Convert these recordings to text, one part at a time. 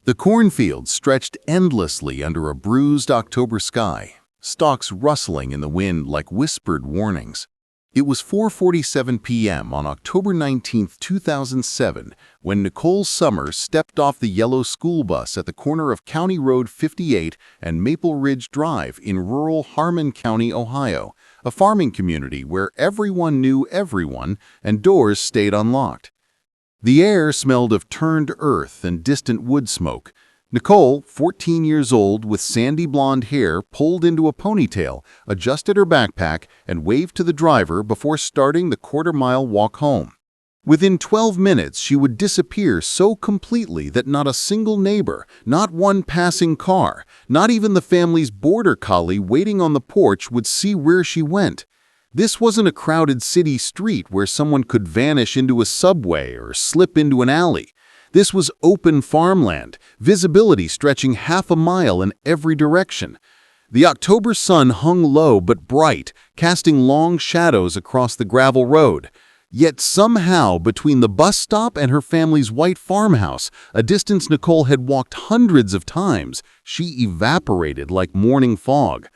The cornfields stretched endlessly under a bruised October sky, stalks rustling in the wind like whispered warnings. It was 4:47 p.m. on October 19, 2007, when Nicole Summers stepped off the yellow school bus at the corner of County Road 58 and Maple Ridge Drive in rural Harmon County, Ohio, a farming community where everyone knew everyone and doors stayed unlocked. The air smelled of turned earth and distant wood smoke. Nicole, 14 years old with sandy blonde hair, pulled into a ponytail, adjusted her backpack, and waved to the driver before starting the quarter-mile walk home. Within 12 minutes, she would disappear so completely that not a single neighbor, not one passing car, not even the family's border collie waiting on the porch would see where she went. This wasn't a crowded city street where someone could vanish into a subway or slip into an alley. This was open farmland, visibility stretching half a mile in every direction. The October sun hung low but bright, casting long shadows across the gravel road. Yet somehow, between the bus stop and her family's white farmhouse, a distance Nicole had walked hundreds of times, she evaporated like morning fog.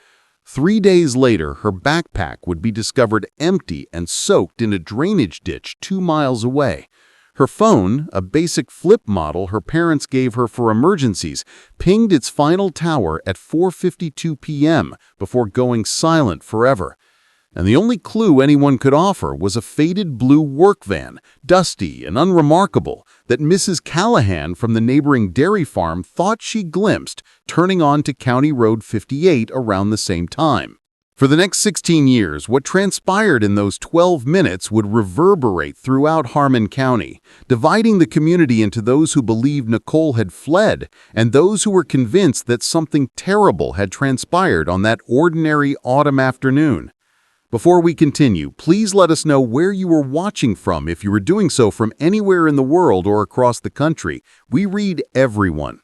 3 days later, her backpack would be discovered empty and soaked in a drainage ditch 2 miles away. Her phone, a basic flip model her parents gave her for emergencies, pinged its final tower at 4:52 p.m. before going silent forever. And the only clue anyone could offer was a faded blue work van, dusty and unremarkable, that Mrs. Callahan from the neighboring dairy farm thought she glimpsed turning onto County Road 58 around the same time. For the next 16 years, what transpired in those 12 minutes would reverberate throughout Harmon County, dividing the community into those who believed Nicole had fled and those who were convinced that something terrible had transpired on that ordinary autumn afternoon. Before we continue, please let us know where you were watching from if you were doing so from anywhere in the world or across the country. We read everyone.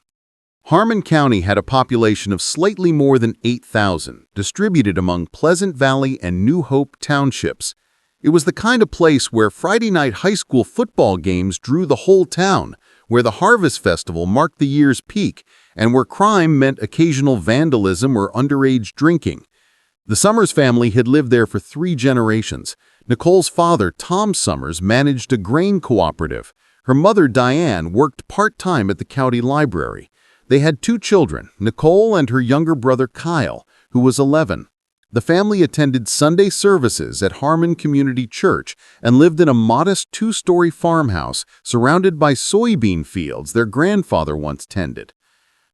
Harmon County had a population of slightly more than 8,000, distributed among Pleasant Valley and New Hope townships. It was the kind of place where Friday night high school football games drew the whole town, where the Harvest Festival marked the year's peak, and where crime meant occasional vandalism or underage drinking. The Summers family had lived there for 3 generations. Nicole's father, Tom Summers, managed a grain cooperative. Her mother, Diane, worked part-time at the county library. They had 2 children, Nicole and her younger brother, Kyle, who was 11. The family attended Sunday services at Harmon Community Church and lived in a modest 2-story farmhouse surrounded by soybean fields their grandfather once tended.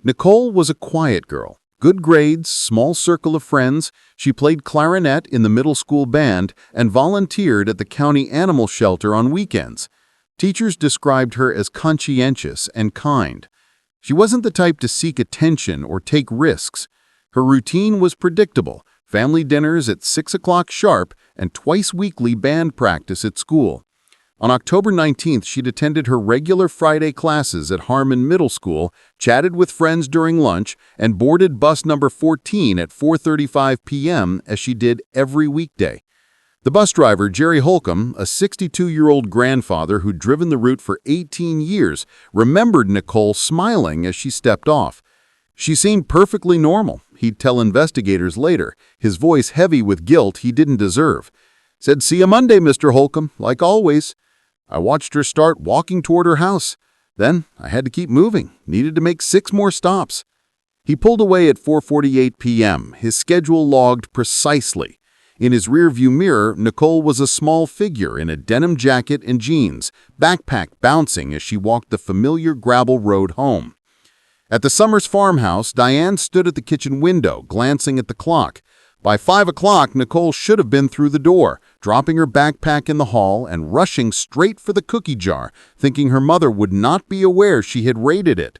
Nicole was a quiet girl. Good grades, small circle of friends, she played clarinet in the middle school band and volunteered at the county animal shelter on weekends. Teachers described her as conscientious and kind. She wasn't the type to seek attention or take risks. Her routine was predictable, family dinners at 6 o'clock sharp and twice weekly band practice at school. On October 19th, she'd attended her regular Friday classes at Harmon Middle School, chatted with friends during lunch, and boarded bus number 14 at 4:35 p.m. as she did every weekday. The bus driver, Jerry Holcomb, a 62-year-old grandfather who'd driven the route for 18 years, remembered Nicole smiling as she stepped off. She seemed perfectly normal, he'd tell investigators later, his voice heavy with guilt he didn't deserve. Said, "See you Monday, Mr. Holcomb, like always." I watched her start walking toward her house. Then I had to keep moving, needed to make 6 more stops. He pulled away at 4:48 p.m., his schedule logged precisely. In his rearview mirror, Nicole was a small figure in a denim jacket and jeans, backpack bouncing as she walked the familiar gravel road home. At the Summers farmhouse, Diane stood at the kitchen window, glancing at the clock. By 5 o'clock, Nicole should have been through the door, dropping her backpack in the hall and rushing straight for the cookie jar, thinking her mother would not be aware she had raided it.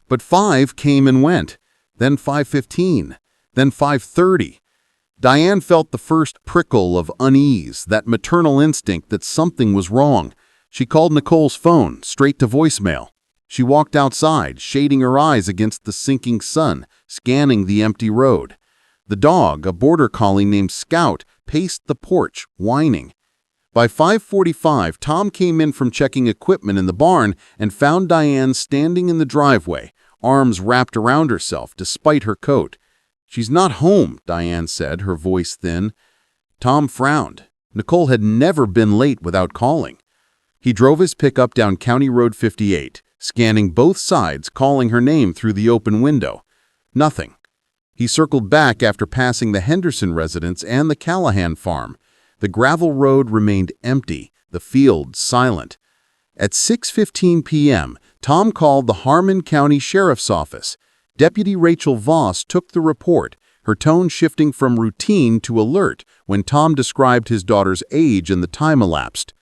But 5 came and went, then 5:15, then 5:30. Diane felt the first prickle of unease, that maternal instinct that something was wrong. She called Nicole's phone, straight to voicemail. She walked outside, shading her eyes against the sinking sun, scanning the empty road. The dog, a border collie named Scout, paced the porch, whining. By 5:45, Tom came in from checking equipment in the barn and found Diane standing in the driveway, arms wrapped around herself despite her coat. "She's not home," Diane said, her voice thin. Tom frowned. Nicole had never been late without calling. He drove his pickup down County Road 58, scanning both sides, calling her name through the open window. Nothing. He circled back after passing the Henderson residence and the Callahan farm. The gravel road remained empty, the field silent. At 6:15 p.m., Tom called the Harmon County Sheriff's Office. Deputy Rachel Voss took the report, her tone shifting from routine to alert when Tom described his daughter's age and the time elapsed.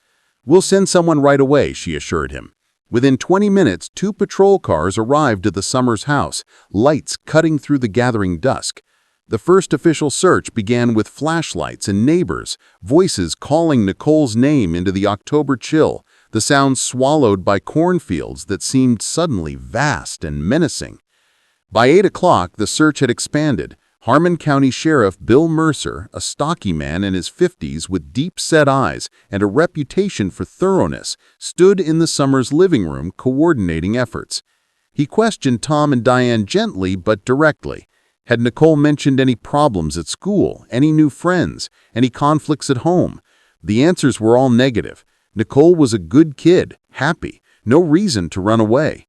"We'll send someone right away," she assured him. Within 20 minutes, 2 patrol cars arrived at the Summers house, lights cutting through the gathering dusk. The first official search began with flashlights and neighbors, voices calling Nicole's name into the October chill, the sounds swallowed by cornfields that seemed suddenly vast and menacing. By 8 o'clock, the search had expanded. Harmon County Sheriff Bill Mercer, a stocky man in his 50s with deep-set eyes and a reputation for thoroughness, stood in the Summers living room coordinating efforts. He questioned Tom and Diane gently but directly. Had Nicole mentioned any problems at school, any new friends, any conflicts at home? The answers were all negative. Nicole was a good kid, happy, no reason to run away.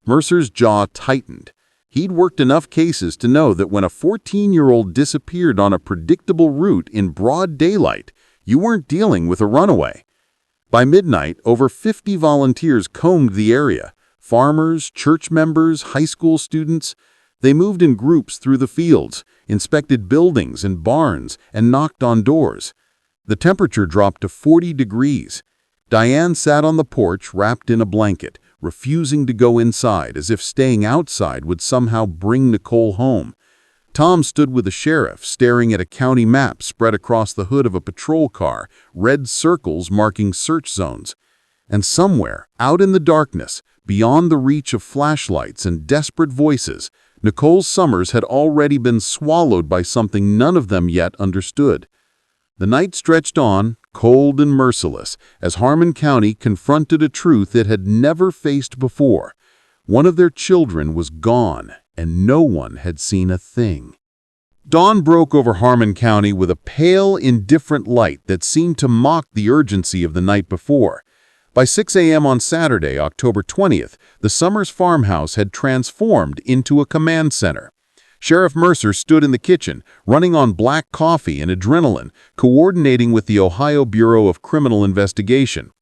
Mercer's jaw tightened. He'd worked enough cases to know that when a 14-year-old disappeared on a predictable route in broad daylight, you weren't dealing with a runaway. By midnight, over 50 volunteers combed the area. Farmers, church members, high school students. They moved in groups through the fields, inspected buildings and barns, and knocked on doors. The temperature dropped to 40 degrees. Diane sat on the porch wrapped in a blanket, refusing to go inside, as if staying outside would somehow bring Nicole home. Tom stood with the sheriff, staring at a county map spread across the hood of a patrol car, red circles marking search zones. And somewhere, out in the darkness, beyond the reach of flashlights and desperate voices, Nicole Summers had already been swallowed by something none of them yet understood. The night stretched on, cold and merciless, as Harmon County confronted a truth it had never faced before. One of their children was gone, and no one had seen a thing. Dawn broke over Harmon County with a pale, indifferent light that seemed to mock the urgency of the night before. By 6 a.m. on Saturday, October 20th, the Summers farmhouse had transformed into a command center. Sheriff Mercer stood in the kitchen, running on black coffee and adrenaline, coordinating with the Ohio Bureau of Criminal Investigation.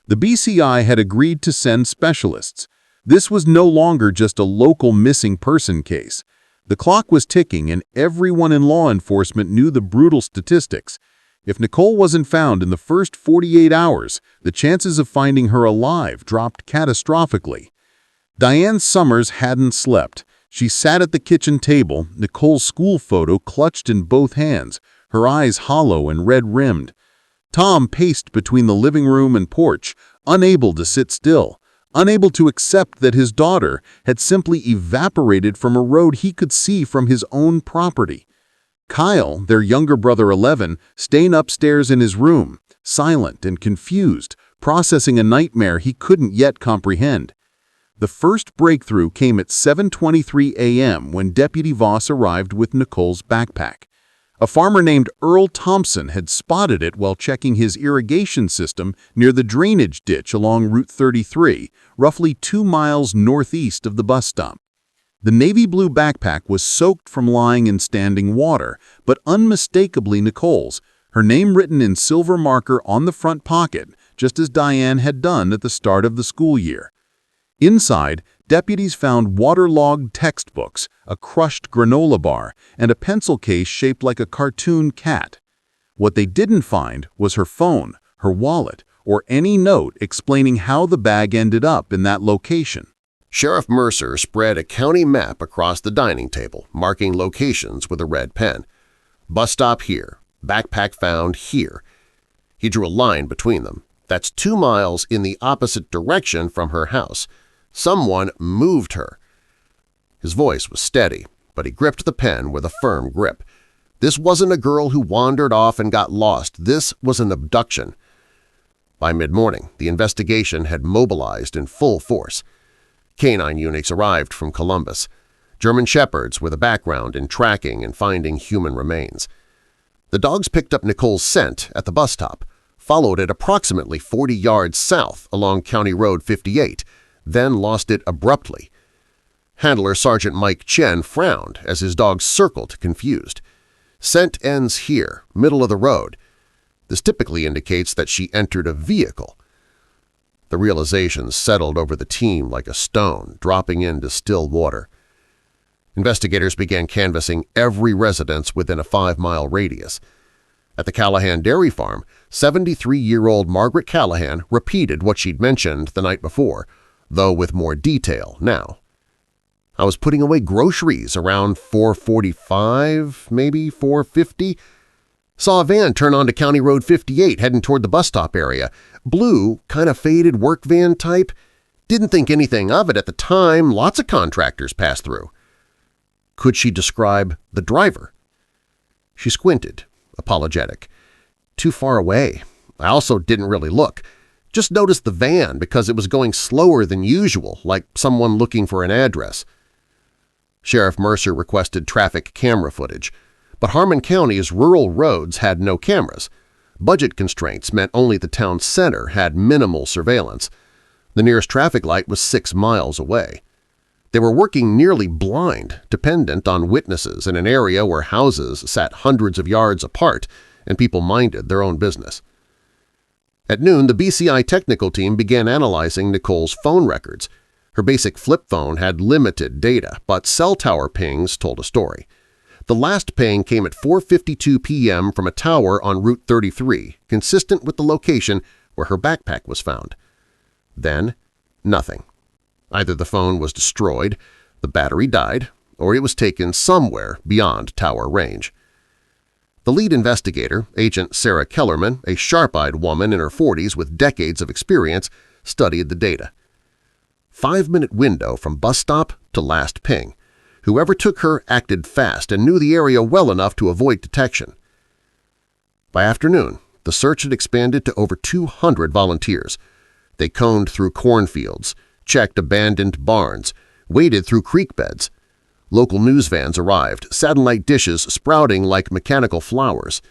The BCI had agreed to send specialists. This was no longer just a local missing person case. The clock was ticking, and everyone in law enforcement knew the brutal statistics. If Nicole wasn't found in the first 48 hours, the chances of finding her alive dropped catastrophically. Diane Summers hadn't slept. She sat at the kitchen table, Nicole's school photo clutched in both hands, her eyes hollow and red-rimmed. Tom paced between the living room and porch, unable to sit still, unable to accept that his daughter had simply evaporated from a road he could see from his own property. Kyle, their younger brother 11, stayed upstairs in his room, silent and confused, processing a nightmare he couldn't yet comprehend. The first breakthrough came at 7:23 a.m. when Deputy Voss arrived with Nicole's backpack. A farmer named Earl Thompson had spotted it while checking his irrigation system near the drainage ditch along Route 33, roughly 2 miles northeast of the bus stop. The navy blue backpack was soaked from lying in standing water, but unmistakably Nicole's, her name written in silver marker on the front pocket, just as Diane had done at the start of the school year. Inside, deputies found waterlogged textbooks, a crushed granola bar, and a pencil case shaped like a cartoon cat. What they didn't find was her phone, her wallet, or any note explaining how the bag ended up in that location. Sheriff Mercer spread a county map across the dining table, marking locations with a red pen. Bus stop here, backpack found here. He drew a line between them. That's 2 miles in the opposite direction from her house. Someone moved her. His voice was steady, but he gripped the pen with a firm grip. This wasn't a girl who wandered off and got lost. This was an abduction. By mid-morning, the investigation had mobilized in full force. Canine units arrived from Columbus, German Shepherds with a background in tracking and finding human remains. The dogs picked up Nicole's scent at the bus stop, followed it approximately 40 yards south along County Road 58, then lost it abruptly. Handler Sergeant Mike Chen frowned as his dog circled, confused. Scent ends here, middle of the road. This typically indicates that she entered a vehicle. The realization settled over the team like a stone dropping into still water. Investigators began canvassing every residence within a 5-mile radius. At the Callahan Dairy Farm, 73-year-old Margaret Callahan repeated what she'd mentioned the night before, though with more detail now. I was putting away groceries around 4:45, maybe 4:50. Saw a van turn onto County Road 58 heading toward the bus stop area. Blue, kind of faded work van type. Didn't think anything of it at the time. Lots of contractors passed through. Could she describe the driver? She squinted, apologetic. Too far away. I also didn't really look. Just noticed the van because it was going slower than usual, like someone looking for an address. Sheriff Mercer requested traffic camera footage, but Harmon County's rural roads had no cameras. Budget constraints meant only the town center had minimal surveillance. The nearest traffic light was 6 miles away. They were working nearly blind, dependent on witnesses in an area where houses sat hundreds of yards apart and people minded their own business. At noon, the BCI technical team began analyzing Nicole's phone records. Her basic flip phone had limited data, but cell tower pings told a story. The last ping came at 4:52 p.m. from a tower on Route 33, consistent with the location where her backpack was found. Then, nothing. Either the phone was destroyed, the battery died, or it was taken somewhere beyond tower range. The lead investigator, Agent Sarah Kellerman, a sharp-eyed woman in her 40s with decades of experience, studied the data. 5-minute window from bus stop to last ping. Whoever took her acted fast and knew the area well enough to avoid detection. By afternoon, the search had expanded to over 200 volunteers. They combed through cornfields, checked abandoned barns, waded through creek beds. Local news vans arrived, satellite dishes sprouting like mechanical flowers.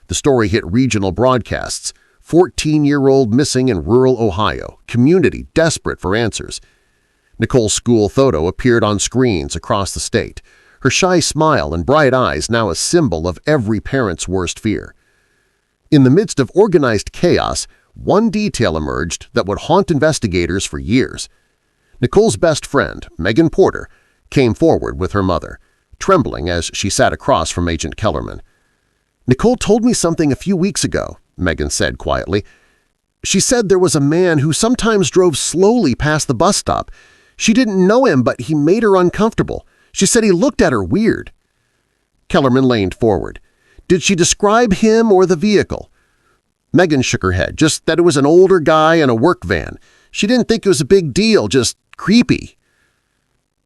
The story hit regional broadcasts. 14-year-old missing in rural Ohio, community desperate for answers. Nicole's school photo appeared on screens across the state, her shy smile and bright eyes now a symbol of every parent's worst fear. In the midst of organized chaos, one detail emerged that would haunt investigators for years. Nicole's best friend, Megan Porter, came forward with her mother, trembling as she sat across from Agent Kellerman. "Nicole told me something a few weeks ago," Megan said quietly. "She said there was a man who sometimes drove slowly past the bus stop. She didn't know him, but he made her uncomfortable. She said he looked at her weird." Kellerman leaned forward. "Did she describe him or the vehicle?" Megan shook her head, just that it was an older guy in a work van. She didn't think it was a big deal, just creepy.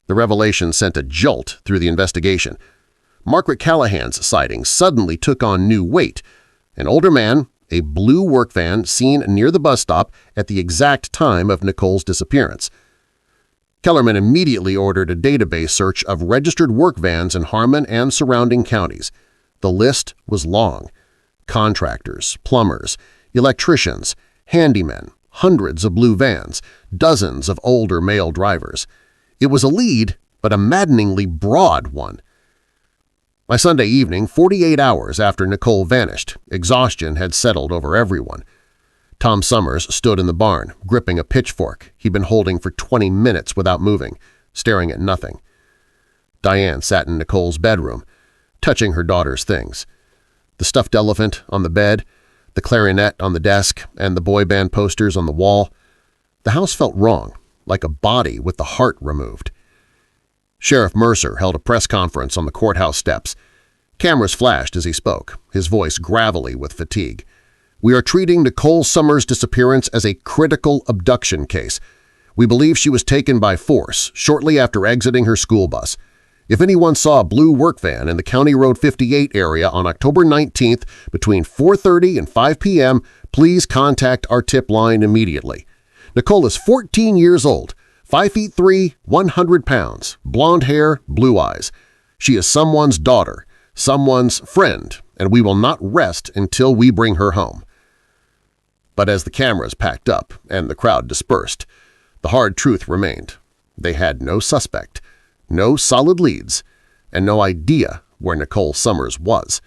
The revelation sent a jolt through the investigation. Margaret Callahan's sighting suddenly took on new weight. An older man, a blue work van seen near the bus stop at the exact time of Nicole's disappearance. Kellerman immediately ordered a database search of registered work vans in Harmon and surrounding counties. The list was long. Contractors, plumbers, electricians, handymen, hundreds of blue vans, dozens of older male drivers. It was a lead, but a maddeningly broad one. By Sunday evening, 48 hours after Nicole vanished, exhaustion had settled over everyone. Tom Summers stood in the barn, gripping a pitchfork he'd been holding for 20 minutes without moving, staring at nothing. Diane sat in Nicole's bedroom, touching her daughter's things. The stuffed elephant on the bed, the clarinet on the desk, and the boy band posters on the wall. The house felt wrong, like a body with the heart removed. Sheriff Mercer held a press conference on the courthouse steps. Cameras flashed as he spoke, his voice gravelly with fatigue. "We are treating Nicole Summers' disappearance as a critical abduction case. We believe she was taken by force shortly after exiting her school bus. If anyone saw a blue work van in the County Road 58 area on October 19th between 4:30 and 5 p.m., please contact our tip line immediately. Nicole is 14 years old, 5 feet 3, 100 pounds, blonde hair, blue eyes. She is someone's daughter, someone's friend, and we will not rest until we bring her home. But as the cameras packed up and the crowd dispersed, the hard truth remained. They had no suspect, no solid leads, and no idea where Nicole Summers was.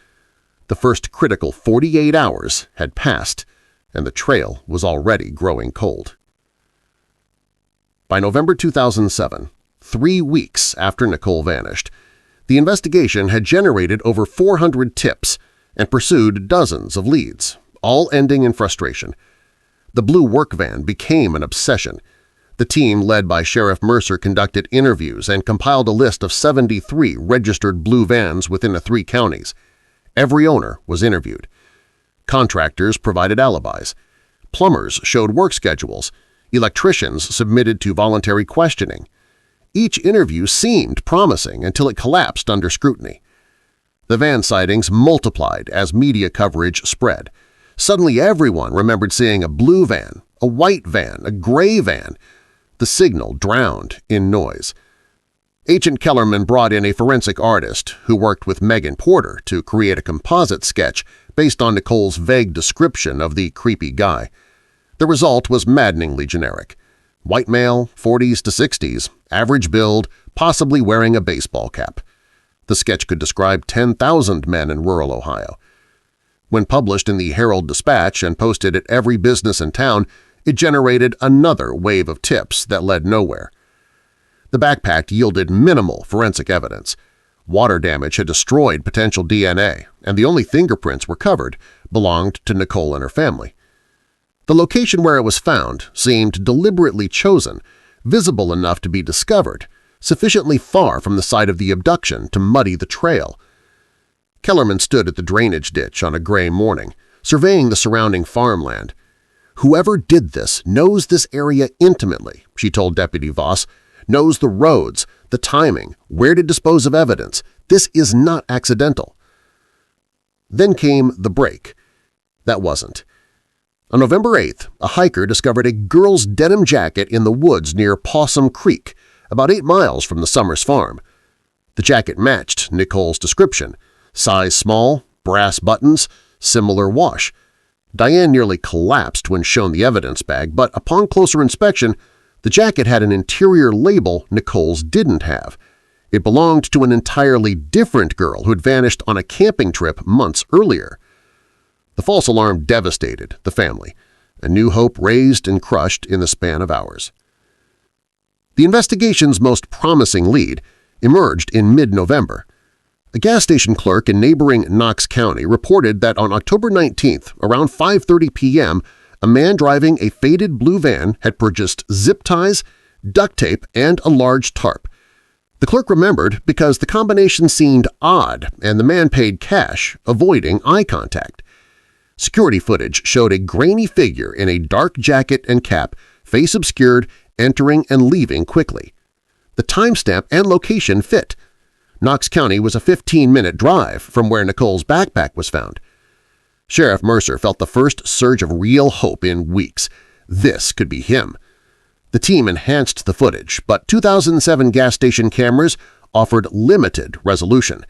The first critical 48 hours had passed, and the trail was already growing cold. By November 2007, 3 weeks after Nicole vanished, the investigation had generated over 400 tips and pursued dozens of leads, all ending in frustration. The blue work van became an obsession. The team led by Sheriff Mercer conducted interviews and compiled a list of 73 registered blue vans within the 3 counties. Every owner was interviewed. Contractors provided alibis. Plumbers showed work schedules. Electricians submitted to voluntary questioning. Each interview seemed promising until it collapsed under scrutiny. The van sightings multiplied as media coverage spread. Suddenly everyone remembered seeing a blue van, a white van, a gray van. The signal drowned in noise. Agent Kellerman brought in a forensic artist who worked with Megan Porter to create a composite sketch based on Nicole's vague description of the creepy guy. The result was maddeningly generic. White male, 40s to 60s, average build, possibly wearing a baseball cap. The sketch could describe 10,000 men in rural Ohio. When published in the Herald-Dispatch and posted at every business in town, it generated another wave of tips that led nowhere. The backpack yielded minimal forensic evidence. Water damage had destroyed potential DNA, and the only fingerprints recovered belonged to Nicole and her family. The location where it was found seemed deliberately chosen, visible enough to be discovered, sufficiently far from the site of the abduction to muddy the trail. Kellerman stood at the drainage ditch on a gray morning, surveying the surrounding farmland. "Whoever did this knows this area intimately," she told Deputy Voss, "knows the roads, the timing, where to dispose of evidence. This is not accidental." Then came the break. That wasn't. On November 8th, a hiker discovered a girl's denim jacket in the woods near Possum Creek, about 8 miles from the Summers farm. The jacket matched Nicole's description: size small, brass buttons, similar wash. Diane nearly collapsed when shown the evidence bag, but upon closer inspection, the jacket had an interior label Nicole's didn't have. It belonged to an entirely different girl who had vanished on a camping trip months earlier. The false alarm devastated the family. A new hope raised and crushed in the span of hours. The investigation's most promising lead emerged in mid-November. A gas station clerk in neighboring Knox County reported that on October 19th, around 5:30 p.m., a man driving a faded blue van had purchased zip ties, duct tape, and a large tarp. The clerk remembered because the combination seemed odd and the man paid cash, avoiding eye contact. Security footage showed a grainy figure in a dark jacket and cap, face obscured, entering and leaving quickly. The timestamp and location fit. Knox County was a 15-minute drive from where Nicole's backpack was found. Sheriff Mercer felt the first surge of real hope in weeks. This could be him. The team enhanced the footage, but 2007 gas station cameras offered limited resolution.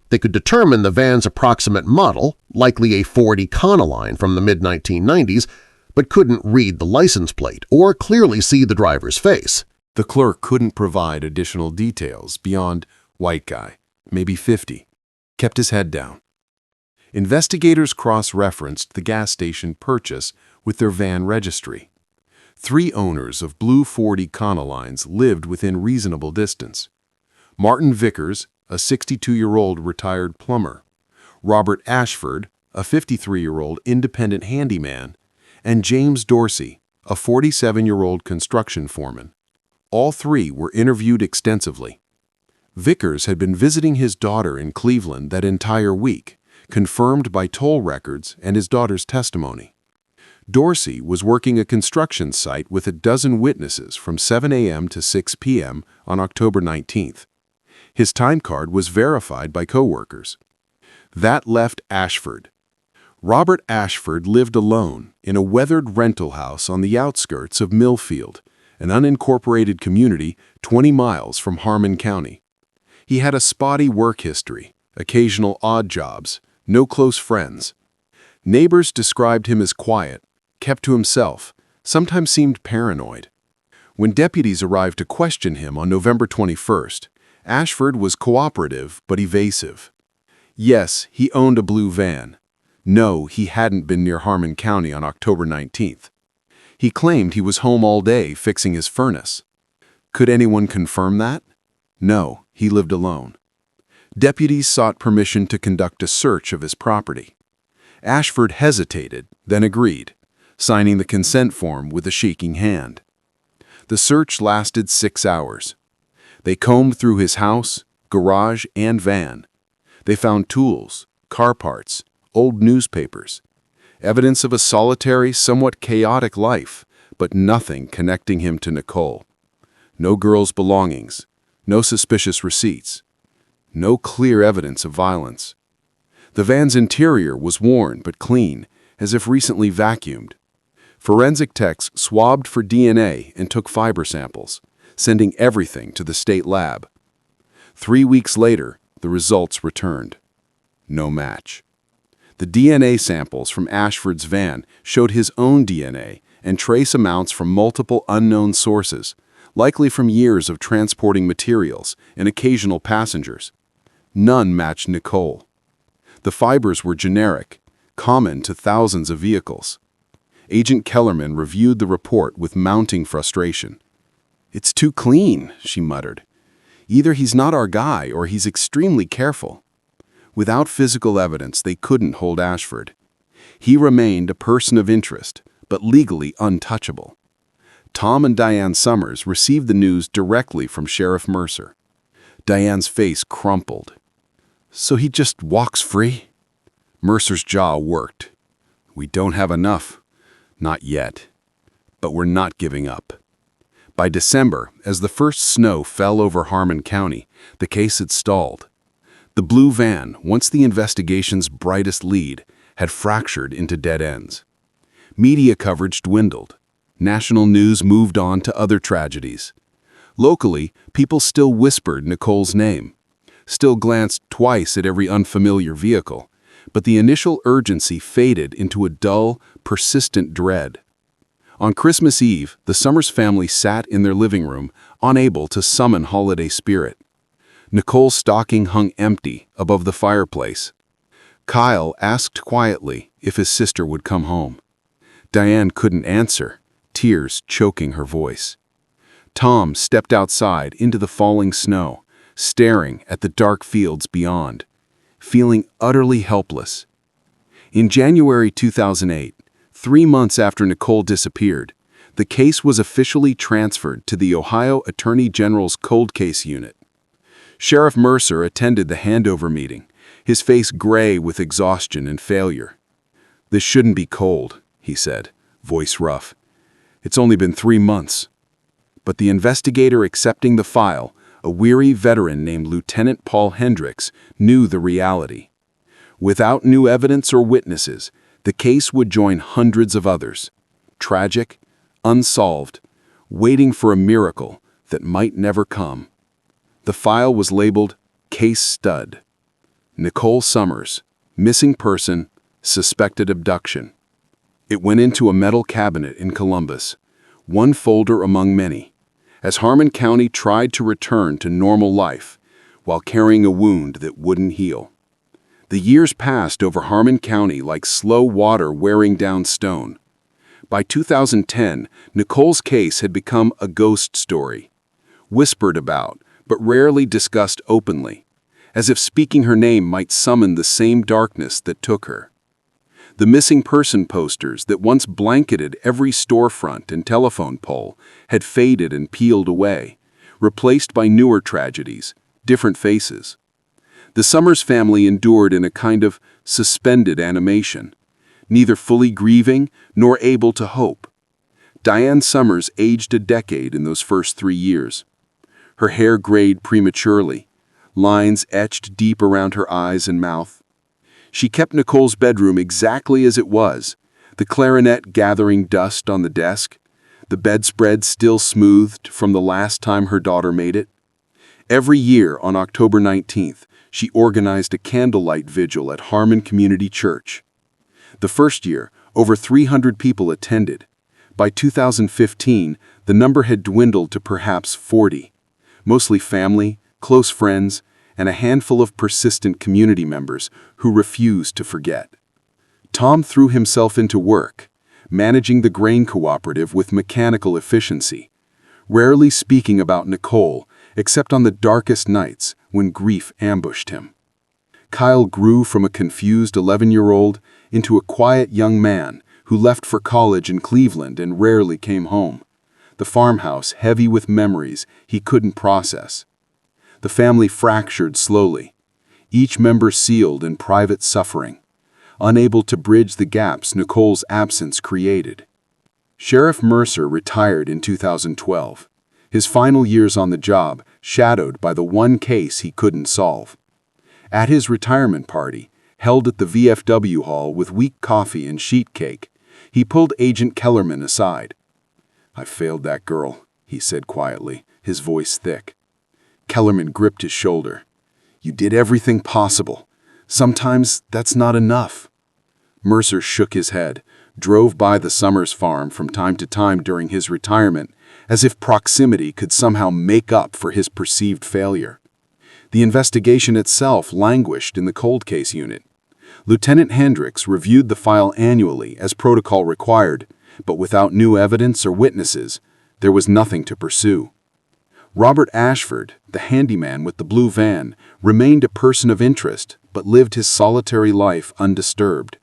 They could determine the van's approximate model, likely a Ford Econoline from the mid-1990s, but couldn't read the license plate or clearly see the driver's face. The clerk couldn't provide additional details beyond white guy, maybe 50, kept his head down. Investigators cross-referenced the gas station purchase with their van registry. 3 owners of blue Ford Econolines lived within reasonable distance: Martin Vickers, a 62-year-old retired plumber; Robert Ashford, a 53-year-old independent handyman; and James Dorsey, a 47-year-old construction foreman. All 3 were interviewed extensively. Vickers had been visiting his daughter in Cleveland that entire week, confirmed by toll records and his daughter's testimony. Dorsey was working a construction site with a dozen witnesses from 7 a.m. to 6 p.m. on October 19th. His time card was verified by coworkers. That left Ashford. Robert Ashford lived alone in a weathered rental house on the outskirts of Millfield, an unincorporated community 20 miles from Harmon County. He had a spotty work history, occasional odd jobs, no close friends. Neighbors described him as quiet, kept to himself, sometimes seemed paranoid. When deputies arrived to question him on November 21st, Ashford was cooperative but evasive. Yes, he owned a blue van. No, he hadn't been near Harmon County on October 19th. He claimed he was home all day fixing his furnace. Could anyone confirm that? No, he lived alone. Deputies sought permission to conduct a search of his property. Ashford hesitated, then agreed, signing the consent form with a shaking hand. The search lasted 6 hours. They combed through his house, garage, and van. They found tools, car parts, old newspapers, evidence of a solitary, somewhat chaotic life, but nothing connecting him to Nicole. No girl's belongings, no suspicious receipts, no clear evidence of violence. The van's interior was worn but clean, as if recently vacuumed. Forensic techs swabbed for DNA and took fiber samples, sending everything to the state lab. 3 weeks later, the results returned. No match. The DNA samples from Ashford's van showed his own DNA and trace amounts from multiple unknown sources, likely from years of transporting materials and occasional passengers. None matched Nicole. The fibers were generic, common to thousands of vehicles. Agent Kellerman reviewed the report with mounting frustration. "It's too clean," she muttered. "Either he's not our guy or he's extremely careful." Without physical evidence, they couldn't hold Ashford. He remained a person of interest, but legally untouchable. Tom and Diane Summers received the news directly from Sheriff Mercer. Diane's face crumpled. "So he just walks free?" Mercer's jaw worked. "We don't have enough. Not yet. But we're not giving up." By December, as the first snow fell over Harmon County, the case had stalled. The blue van, once the investigation's brightest lead, had fractured into dead ends. Media coverage dwindled. National news moved on to other tragedies. Locally, people still whispered Nicole's name, still glanced twice at every unfamiliar vehicle, but the initial urgency faded into a dull, persistent dread. On Christmas Eve, the Summers family sat in their living room, unable to summon holiday spirit. Nicole's stocking hung empty above the fireplace. Kyle asked quietly if his sister would come home. Diane couldn't answer, tears choking her voice. Tom stepped outside into the falling snow, staring at the dark fields beyond, feeling utterly helpless. In January 2008, 3 months after Nicole disappeared, the case was officially transferred to the Ohio Attorney General's Cold Case Unit. Sheriff Mercer attended the handover meeting, his face gray with exhaustion and failure. "This shouldn't be cold," he said, voice rough. "It's only been 3 months." But the investigator accepting the file, a weary veteran named Lieutenant Paul Hendricks, knew the reality. Without new evidence or witnesses, the case would join hundreds of others, tragic, unsolved, waiting for a miracle that might never come. The file was labeled Case Stud. Nicole Summers, missing person, suspected abduction. It went into a metal cabinet in Columbus, one folder among many, as Harmon County tried to return to normal life while carrying a wound that wouldn't heal. The years passed over Harmon County like slow water wearing down stone. By 2010, Nicole's case had become a ghost story, whispered about, but rarely discussed openly, as if speaking her name might summon the same darkness that took her. The missing person posters that once blanketed every storefront and telephone pole had faded and peeled away, replaced by newer tragedies, different faces. The Summers family endured in a kind of suspended animation, neither fully grieving nor able to hope. Diane Summers aged a decade in those first 3 years. Her hair grayed prematurely, lines etched deep around her eyes and mouth. She kept Nicole's bedroom exactly as it was, the clarinet gathering dust on the desk, the bedspread still smoothed from the last time her daughter made it. Every year on October 19th, she organized a candlelight vigil at Harmon Community Church. The first year, over 300 people attended. By 2015, the number had dwindled to perhaps 40, mostly family, close friends, and a handful of persistent community members who refused to forget. Tom threw himself into work, managing the grain cooperative with mechanical efficiency, rarely speaking about Nicole except on the darkest nights when grief ambushed him. Kyle grew from a confused 11-year-old into a quiet young man who left for college in Cleveland and rarely came home, the farmhouse heavy with memories he couldn't process. The family fractured slowly, each member sealed in private suffering, unable to bridge the gaps Nicole's absence created. Sheriff Mercer retired in 2012, his final years on the job shadowed by the one case he couldn't solve. At his retirement party, held at the VFW hall with weak coffee and sheet cake, he pulled Agent Kellerman aside. "I failed that girl," he said quietly, his voice thick. Kellerman gripped his shoulder. "You did everything possible. Sometimes that's not enough." Mercer shook his head, drove by the Summers farm from time to time during his retirement, as if proximity could somehow make up for his perceived failure. The investigation itself languished in the cold case unit. Lieutenant Hendricks reviewed the file annually as protocol required, but without new evidence or witnesses, there was nothing to pursue. Robert Ashford, the handyman with the blue van, remained a person of interest, but lived his solitary life undisturbed.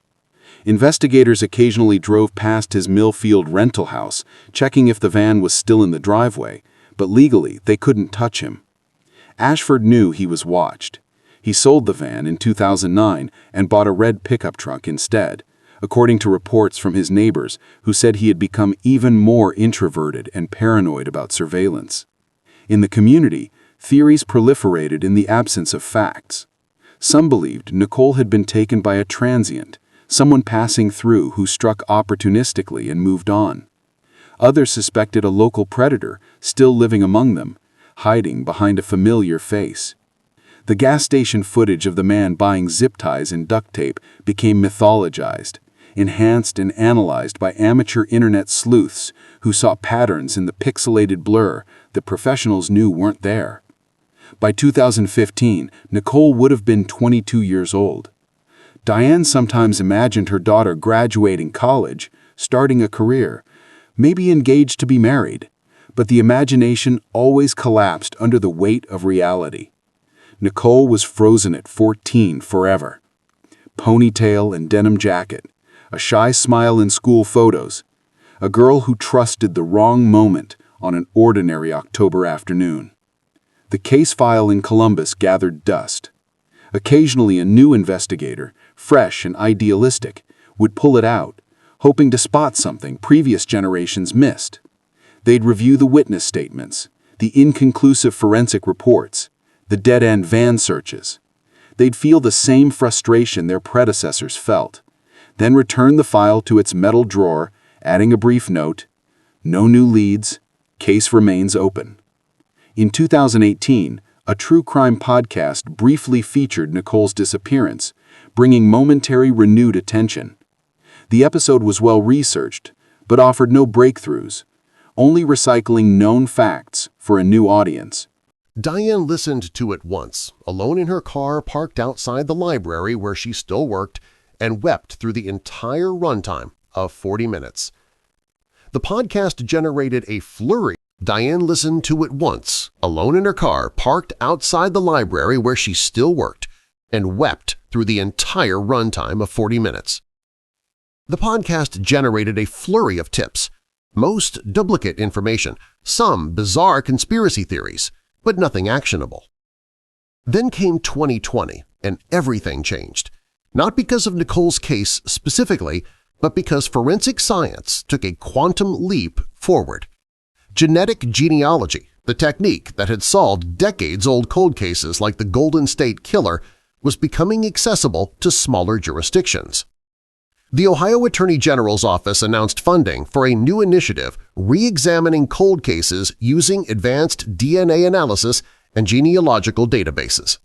Investigators occasionally drove past his Millfield rental house, checking if the van was still in the driveway, but legally they couldn't touch him. Ashford knew he was watched. He sold the van in 2009 and bought a red pickup truck instead, according to reports from his neighbors who said he had become even more introverted and paranoid about surveillance. In the community, theories proliferated in the absence of facts. Some believed Nicole had been taken by a transient, someone passing through who struck opportunistically and moved on. Others suspected a local predator still living among them, hiding behind a familiar face. The gas station footage of the man buying zip ties and duct tape became mythologized, enhanced and analyzed by amateur internet sleuths who saw patterns in the pixelated blur that professionals knew weren't there. By 2015, Nicole would have been 22 years old. Diane sometimes imagined her daughter graduating college, starting a career, maybe engaged to be married, but the imagination always collapsed under the weight of reality. Nicole was frozen at 14 forever. Ponytail and denim jacket, a shy smile in school photos, a girl who trusted the wrong moment on an ordinary October afternoon. The case file in Columbus gathered dust. Occasionally a new investigator, fresh and idealistic, would pull it out, hoping to spot something previous generations missed. They'd review the witness statements, the inconclusive forensic reports, the dead-end van searches. They'd feel the same frustration their predecessors felt, then return the file to its metal drawer, adding a brief note, "No new leads, case remains open." In 2018, a true crime podcast briefly featured Nicole's disappearance, bringing momentary renewed attention. The episode was well-researched, but offered no breakthroughs, only recycling known facts for a new audience. Diane listened to it once, alone in her car parked outside the library where she still worked, and wept through the entire runtime of 40 minutes. The podcast generated a flurry. Diane listened to it once, alone in her car parked outside the library where she still worked, and wept through the entire runtime of 40 minutes. The podcast generated a flurry of tips, most duplicate information, some bizarre conspiracy theories, but nothing actionable. Then came 2020, and everything changed, not because of Nicole's case specifically, but because forensic science took a quantum leap forward. Genetic genealogy, The technique that had solved decades-old cold cases like the Golden State Killer was becoming accessible to smaller jurisdictions. The Ohio Attorney General's office announced funding for a new initiative re-examining cold cases using advanced DNA analysis and genealogical databases.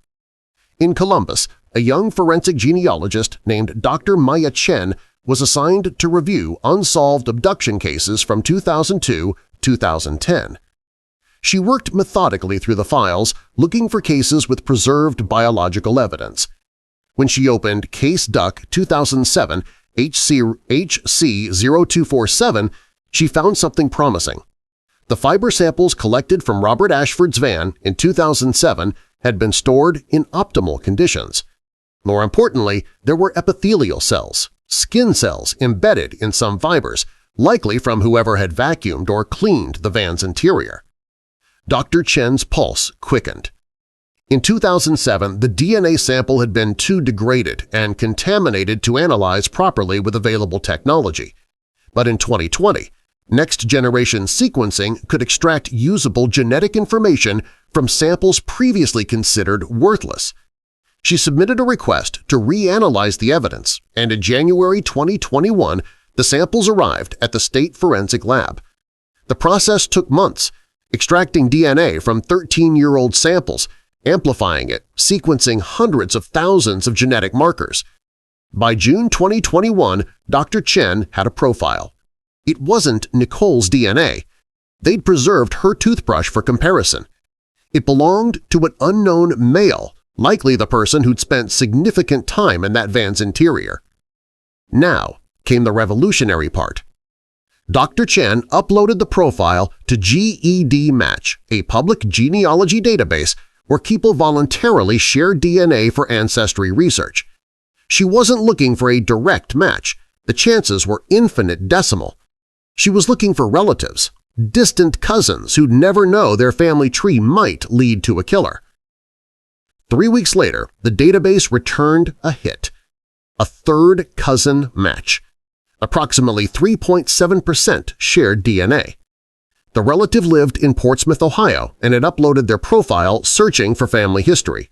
In Columbus, a young forensic genealogist named Dr. Maya Chen was assigned to review unsolved abduction cases from 2002–2010. She worked methodically through the files, looking for cases with preserved biological evidence. When she opened Case Duck 2007 HC0247, she found something promising. The fiber samples collected from Robert Ashford's van in 2007 had been stored in optimal conditions. More importantly, there were epithelial cells, skin cells embedded in some fibers, likely from whoever had vacuumed or cleaned the van's interior. Dr. Chen's pulse quickened. In 2007, the DNA sample had been too degraded and contaminated to analyze properly with available technology. But in 2020, next-generation sequencing could extract usable genetic information from samples previously considered worthless. She submitted a request to reanalyze the evidence, and in January 2021, the samples arrived at the State Forensic Lab. The process took months, extracting DNA from 13-year-old samples, amplifying it, sequencing hundreds of thousands of genetic markers. By June 2021, Dr. Chen had a profile. It wasn't Nicole's DNA. They'd preserved her toothbrush for comparison. It belonged to an unknown male, likely the person who'd spent significant time in that van's interior. Now came the revolutionary part. Dr. Chen uploaded the profile to GEDmatch, a public genealogy database where people voluntarily share DNA for ancestry research. She wasn't looking for a direct match. The chances were infinitesimal. She was looking for relatives, distant cousins who'd never know their family tree might lead to a killer. 3 weeks later, the database returned a hit – a third cousin match. Approximately 3.7% shared DNA. The relative lived in Portsmouth, Ohio, and had uploaded their profile searching for family history.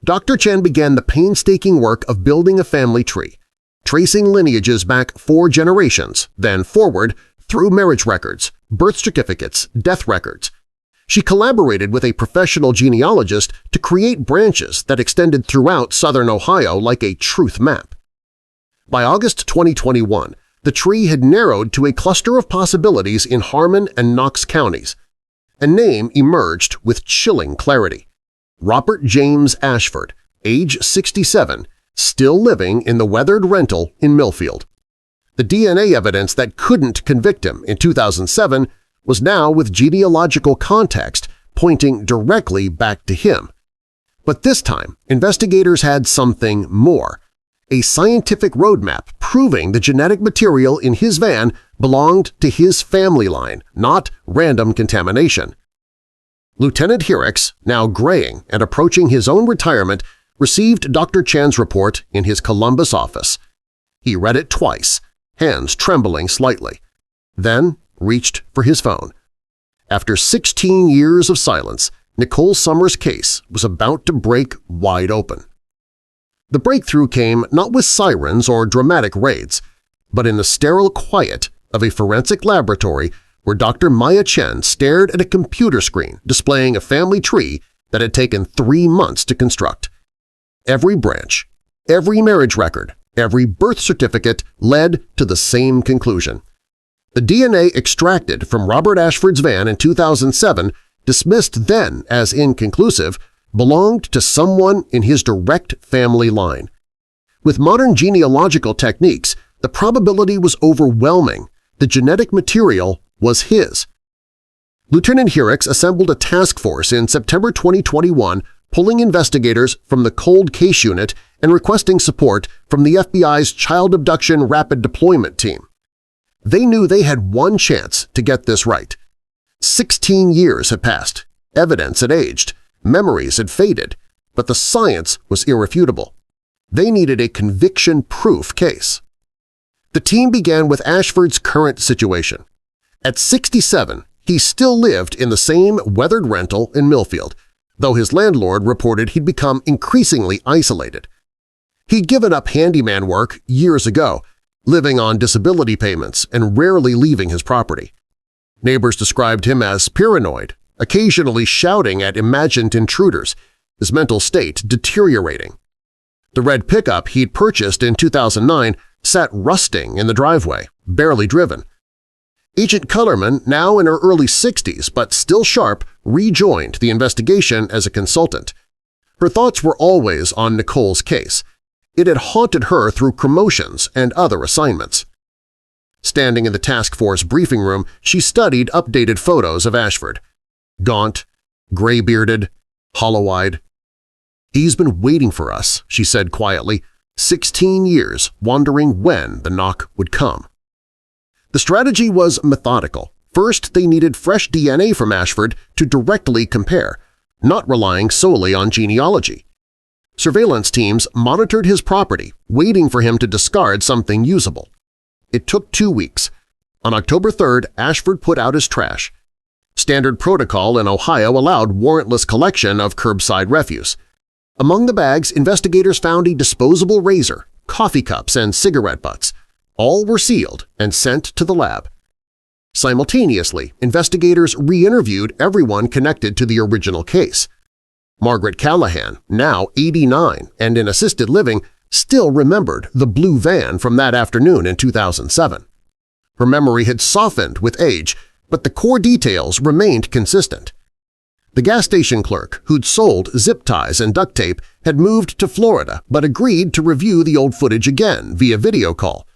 Dr. Chen began the painstaking work of building a family tree, tracing lineages back 4 generations, then forward through marriage records, birth certificates, death records. She collaborated with a professional genealogist to create branches that extended throughout southern Ohio like a truth map. By August 2021, the tree had narrowed to a cluster of possibilities in Harmon and Knox counties. A name emerged with chilling clarity: Robert James Ashford, age 67, still living in the weathered rental in Millfield. The DNA evidence that couldn't convict him in 2007 was now with genealogical context pointing directly back to him. But this time, investigators had something more: a scientific roadmap proving the genetic material in his van belonged to his family line, not random contamination. Lieutenant Hirix, now graying and approaching his own retirement, received Dr. Chan's report in his Columbus office. He read it twice, hands trembling slightly, then reached for his phone. After 16 years of silence, Nicole Summers' case was about to break wide open. The breakthrough came not with sirens or dramatic raids, but in the sterile quiet of a forensic laboratory where Dr. Maya Chen stared at a computer screen displaying a family tree that had taken 3 months to construct. Every branch, every marriage record, every birth certificate led to the same conclusion. The DNA extracted from Robert Ashford's van in 2007, dismissed then as inconclusive, belonged to someone in his direct family line. With modern genealogical techniques, the probability was overwhelming. The genetic material was his. Lieutenant Hirix assembled a task force in September 2021, pulling investigators from the Cold Case Unit and requesting support from the FBI's Child Abduction Rapid Deployment Team. They knew they had one chance to get this right. 16 years had passed, evidence had aged, memories had faded, but the science was irrefutable. They needed a conviction-proof case. The team began with Ashford's current situation. At 67, He still lived in the same weathered rental in Millfield, though his landlord reported he'd become increasingly isolated. He'd given up handyman work years ago, living on disability payments and rarely leaving his property. Neighbors described him as paranoid, occasionally shouting at imagined intruders, his mental state deteriorating. The red pickup he'd purchased in 2009 sat rusting in the driveway, barely driven. Agent Kellerman, now in her early 60s but still sharp, rejoined the investigation as a consultant. Her thoughts were always on Nicole's case. It had haunted her through promotions and other assignments. Standing in the task force briefing room, she studied updated photos of Ashford. Gaunt, gray-bearded, hollow-eyed. "He's been waiting for us," she said quietly, 16 years wondering when the knock would come. The strategy was methodical. First, they needed fresh DNA from Ashford to directly compare, not relying solely on genealogy. Surveillance teams monitored his property, waiting for him to discard something usable. It took 2 weeks. On October 3rd, Ashford put out his trash. Standard protocol in Ohio allowed warrantless collection of curbside refuse. Among the bags, investigators found a disposable razor, coffee cups, and cigarette butts. All were sealed and sent to the lab. Simultaneously, investigators re-interviewed everyone connected to the original case. Margaret Callahan, now 89 and in assisted living, still remembered the blue van from that afternoon in 2007. Her memory had softened with age, but the core details remained consistent. The gas station clerk who'd sold zip ties and duct tape had moved to Florida but agreed to review the old footage again via video call.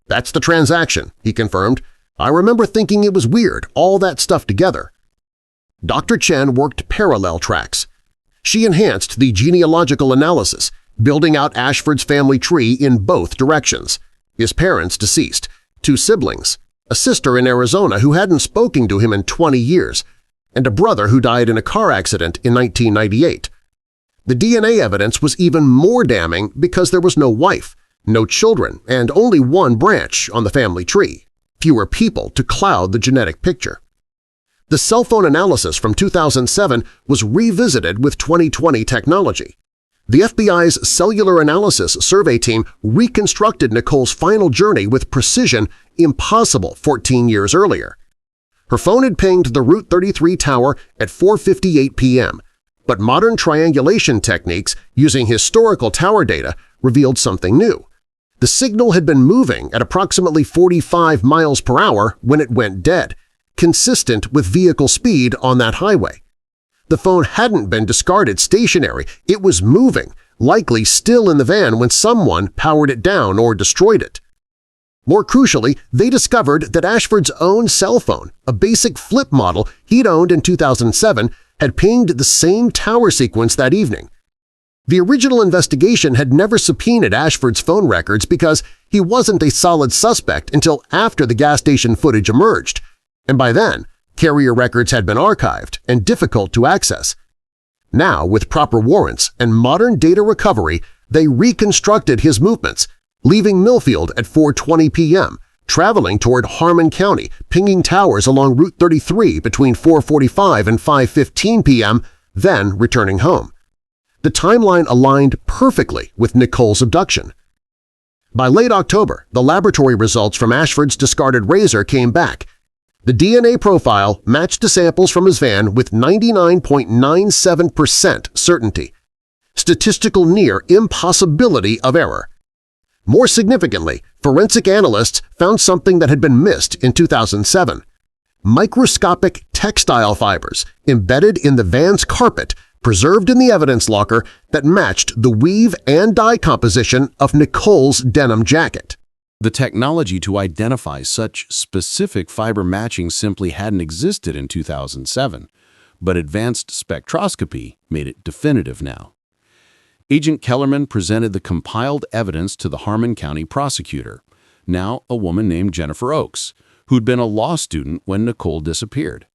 "That's the transaction," he confirmed. "I remember thinking it was weird, all that stuff together." Dr. Chen worked parallel tracks. She enhanced the genealogical analysis, building out Ashford's family tree in both directions. His parents deceased, 2 siblings, a sister in Arizona who hadn't spoken to him in 20 years, and a brother who died in a car accident in 1998. The DNA evidence was even more damning because there was no wife, no children, and only one branch on the family tree, fewer people to cloud the genetic picture. The cell phone analysis from 2007 was revisited with 2020 technology. The FBI's Cellular Analysis Survey team reconstructed Nicole's final journey with precision impossible 14 years earlier. Her phone had pinged the Route 33 tower at 4:58 p.m., but modern triangulation techniques using historical tower data revealed something new. The signal had been moving at approximately 45 miles per hour when it went dead, consistent with vehicle speed on that highway. The phone hadn't been discarded stationary, it was moving, likely still in the van when someone powered it down or destroyed it. More crucially, they discovered that Ashford's own cell phone, a basic flip model he'd owned in 2007, had pinged the same tower sequence that evening. The original investigation had never subpoenaed Ashford's phone records because he wasn't a solid suspect until after the gas station footage emerged, and by then, carrier records had been archived and difficult to access. Now, with proper warrants and modern data recovery, they reconstructed his movements, leaving Millfield at 4:20 p.m., traveling toward Harmon County, pinging towers along Route 33 between 4:45 and 5:15 p.m., then returning home. The timeline aligned perfectly with Nicole's abduction. By late October, the laboratory results from Ashford's discarded razor came back. The DNA profile matched to samples from his van with 99.97% certainty. Statistical near impossibility of error. More significantly, forensic analysts found something that had been missed in 2007. Microscopic textile fibers embedded in the van's carpet preserved in the evidence locker that matched the weave and dye composition of Nicole's denim jacket. The technology to identify such specific fiber matching simply hadn't existed in 2007, but advanced spectroscopy made it definitive now. Agent Kellerman presented the compiled evidence to the Harmon County prosecutor, now a woman named Jennifer Oakes, who'd been a law student when Nicole disappeared.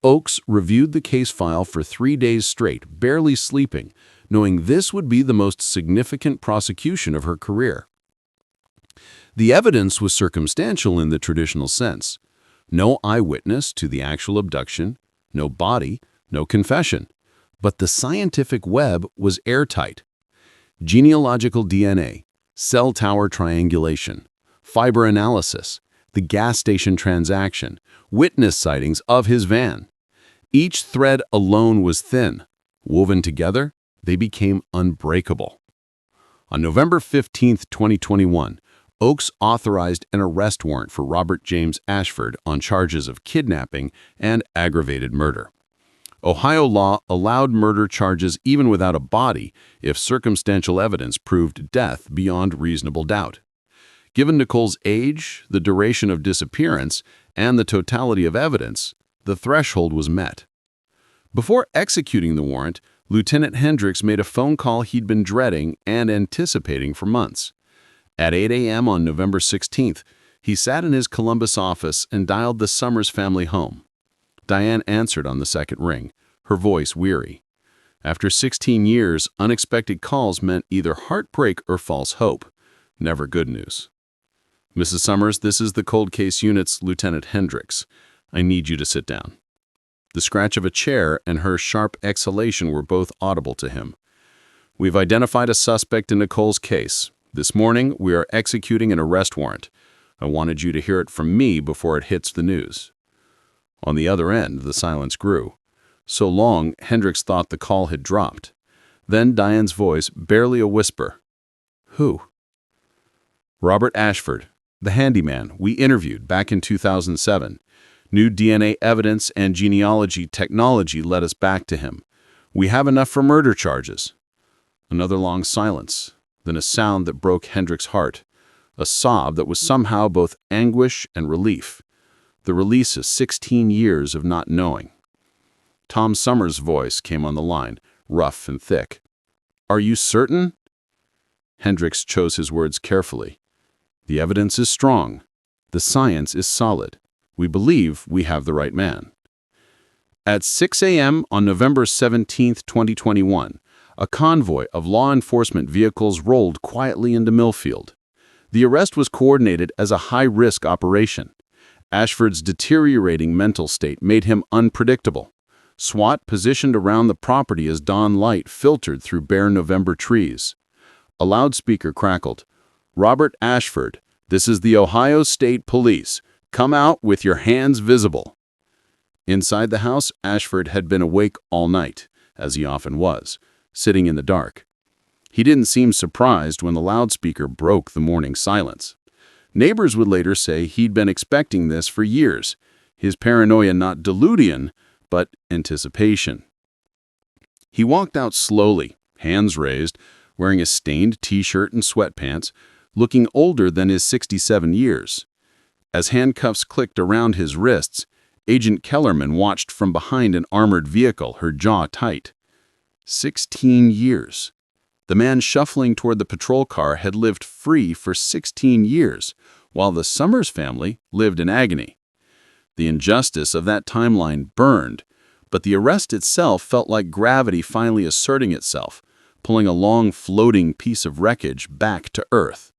Oakes reviewed the case file for 3 days straight, barely sleeping, knowing this would be the most significant prosecution of her career. The evidence was circumstantial in the traditional sense. No eyewitness to the actual abduction, no body, no confession. But the scientific web was airtight. Genealogical DNA, cell tower triangulation, fiber analysis, the gas station transaction, witness sightings of his van. Each thread alone was thin. Woven together, they became unbreakable. On November 15, 2021, Oakes authorized an arrest warrant for Robert James Ashford on charges of kidnapping and aggravated murder. Ohio law allowed murder charges even without a body if circumstantial evidence proved death beyond reasonable doubt. Given Nicole's age, the duration of disappearance, and the totality of evidence, the threshold was met. Before executing the warrant, Lieutenant Hendricks made a phone call he'd been dreading and anticipating for months. At 8 a.m. on November 16th, he sat in his Columbus office and dialed the Summers family home. Diane answered on the second ring, her voice weary. After 16 years, unexpected calls meant either heartbreak or false hope. Never good news. Mrs. Summers, this is the Cold Case Unit's Lieutenant Hendricks. I need you to sit down. The scratch of a chair and her sharp exhalation were both audible to him. We've identified a suspect in Nicole's case. This morning, we are executing an arrest warrant. I wanted you to hear it from me before it hits the news. On the other end, the silence grew. So long, Hendricks thought the call had dropped. Then Diane's voice, barely a whisper. Who? Robert Ashford, the handyman we interviewed back in 2007. New DNA evidence and genealogy technology led us back to him. We have enough for murder charges. Another long silence, then a sound that broke Hendricks' heart, a sob that was somehow both anguish and relief. The release of 16 years of not knowing. Tom Summers' voice came on the line, rough and thick. Are you certain? Hendricks chose his words carefully. The evidence is strong. The science is solid. We believe we have the right man. At 6 a.m. on November 17, 2021, a convoy of law enforcement vehicles rolled quietly into Millfield. The arrest was coordinated as a high-risk operation. Ashford's deteriorating mental state made him unpredictable. SWAT positioned around the property as dawn light filtered through bare November trees. A loudspeaker crackled. Robert Ashford, this is the Ohio State Police. Come out with your hands visible. Inside the house, Ashford had been awake all night, as he often was, sitting in the dark. He didn't seem surprised when the loudspeaker broke the morning silence. Neighbors would later say he'd been expecting this for years, his paranoia not delusion, but anticipation. He walked out slowly, hands raised, wearing a stained t-shirt and sweatpants, looking older than his 67 years. As handcuffs clicked around his wrists, Agent Kellerman watched from behind an armored vehicle, her jaw tight. 16 years. The man shuffling toward the patrol car had lived free for 16 years, while the Summers family lived in agony. The injustice of that timeline burned, but the arrest itself felt like gravity finally asserting itself, pulling a long floating piece of wreckage back to Earth.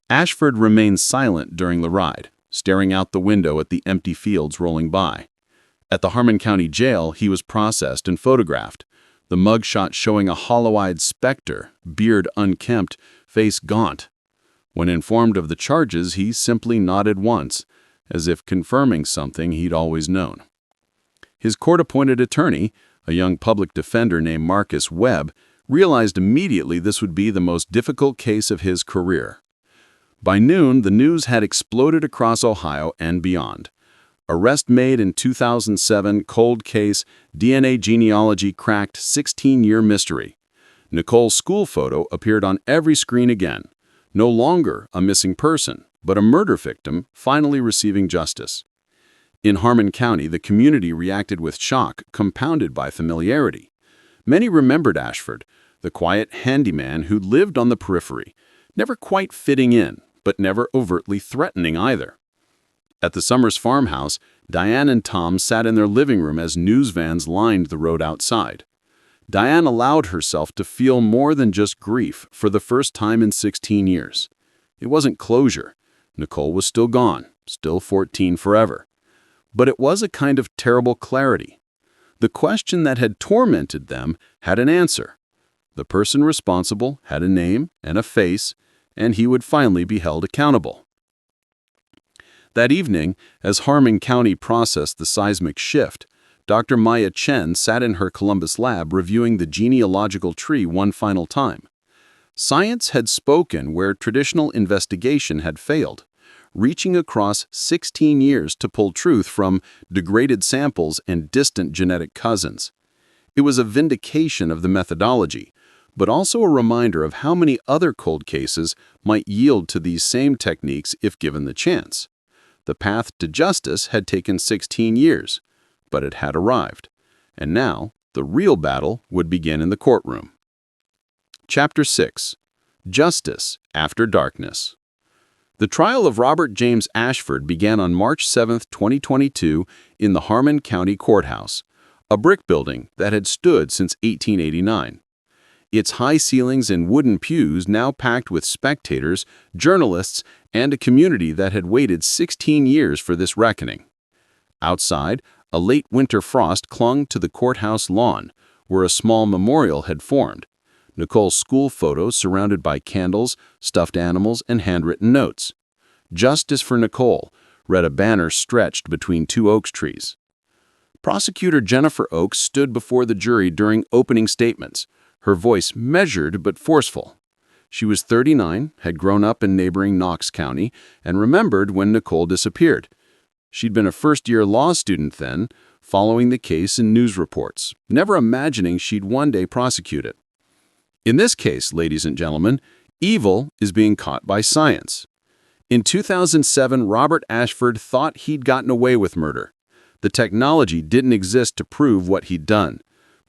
Ashford remained silent during the ride, staring out the window at the empty fields rolling by. At the Harmon County Jail, he was processed and photographed, the mugshot showing a hollow-eyed specter, beard unkempt, face gaunt. When informed of the charges, he simply nodded once, as if confirming something he'd always known. His court-appointed attorney, a young public defender named Marcus Webb, realized immediately this would be the most difficult case of his career. By noon, the news had exploded across Ohio and beyond. Arrest made in 2007, cold case, DNA genealogy cracked, 16-year mystery. Nicole's school photo appeared on every screen again. No longer a missing person, but a murder victim finally receiving justice. In Harmon County, the community reacted with shock, compounded by familiarity. Many remembered Ashford, the quiet handyman who lived on the periphery, never quite fitting in, but never overtly threatening either. At the Summers farmhouse, Diane and Tom sat in their living room as news vans lined the road outside. Diane allowed herself to feel more than just grief for the first time in 16 years. It wasn't closure. Nicole was still gone, still 14 forever. But it was a kind of terrible clarity. The question that had tormented them had an answer. The person responsible had a name and a face, and he would finally be held accountable. That evening, as Harmon County processed the seismic shift, Dr. Maya Chen sat in her Columbus lab reviewing the genealogical tree one final time. Science had spoken where traditional investigation had failed, reaching across 16 years to pull truth from degraded samples and distant genetic cousins. It was a vindication of the methodology, but also a reminder of how many other cold cases might yield to these same techniques if given the chance. The path to justice had taken 16 years, but it had arrived, and now the real battle would begin in the courtroom. Chapter 6. Justice After Darkness. The trial of Robert James Ashford began on March 7, 2022, in the Harmon County Courthouse, a brick building that had stood since 1889. Its high ceilings and wooden pews now packed with spectators, journalists, and a community that had waited 16 years for this reckoning. Outside, a late winter frost clung to the courthouse lawn, where a small memorial had formed. Nicole's school photos surrounded by candles, stuffed animals, and handwritten notes. "Justice for Nicole," read a banner stretched between two oak trees. Prosecutor Jennifer Oakes stood before the jury during opening statements, her voice measured but forceful. She was 39, had grown up in neighboring Knox County, and remembered when Nicole disappeared. She'd been a first-year law student then, following the case in news reports, never imagining she'd one day prosecute it. In this case, ladies and gentlemen, evil is being caught by science. In 2007, Robert Ashford thought he'd gotten away with murder. The technology didn't exist to prove what he'd done.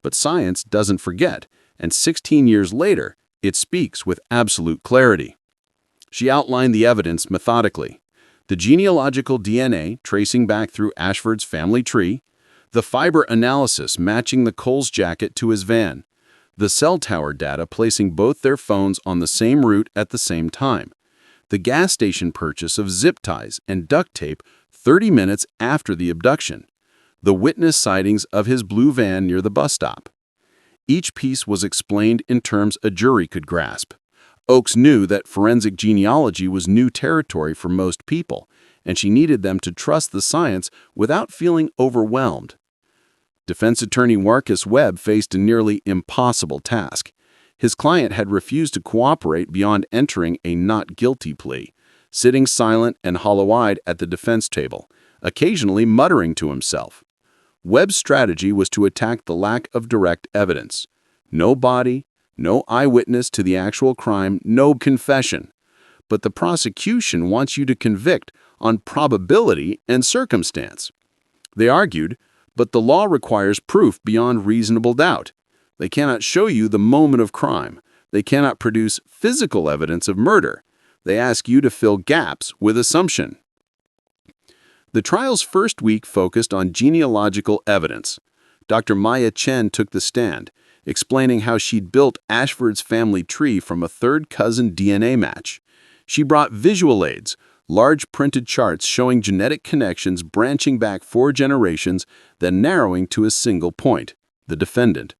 But science doesn't forget, and 16 years later, it speaks with absolute clarity. She outlined the evidence methodically. The genealogical DNA tracing back through Ashford's family tree, the fiber analysis matching the Coles jacket to his van, the cell tower data placing both their phones on the same route at the same time, the gas station purchase of zip ties and duct tape 30 minutes after the abduction, the witness sightings of his blue van near the bus stop. Each piece was explained in terms a jury could grasp. Oakes knew that forensic genealogy was new territory for most people, and she needed them to trust the science without feeling overwhelmed. Defense attorney Marcus Webb faced a nearly impossible task. His client had refused to cooperate beyond entering a not guilty plea, sitting silent and hollow-eyed at the defense table, occasionally muttering to himself. Webb's strategy was to attack the lack of direct evidence. No body, no eyewitness to the actual crime, no confession. But the prosecution wants you to convict on probability and circumstance. They argued, but the law requires proof beyond reasonable doubt. They cannot show you the moment of crime. They cannot produce physical evidence of murder. They ask you to fill gaps with assumption. The trial's first week focused on genealogical evidence. Dr. Maya Chen took the stand, explaining how she'd built Ashford's family tree from a third-cousin DNA match. She brought visual aids, large printed charts showing genetic connections branching back 4 generations, then narrowing to a single point, the defendant.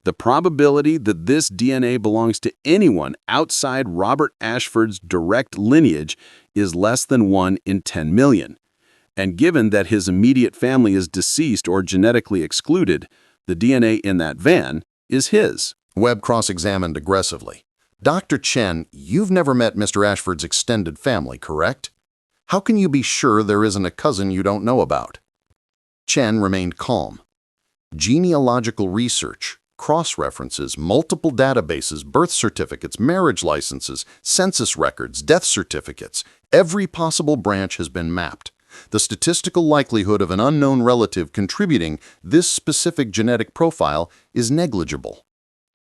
The probability that this DNA belongs to anyone outside Robert Ashford's direct lineage is less than 1 in 10 million. And given that his immediate family is deceased or genetically excluded, the DNA in that van is his. Webb cross-examined aggressively. Dr. Chen, you've never met Mr. Ashford's extended family, correct? How can you be sure there isn't a cousin you don't know about? Chen remained calm. Genealogical research, cross-references, multiple databases, birth certificates, marriage licenses, census records, death certificates, every possible branch has been mapped. The statistical likelihood of an unknown relative contributing this specific genetic profile is negligible.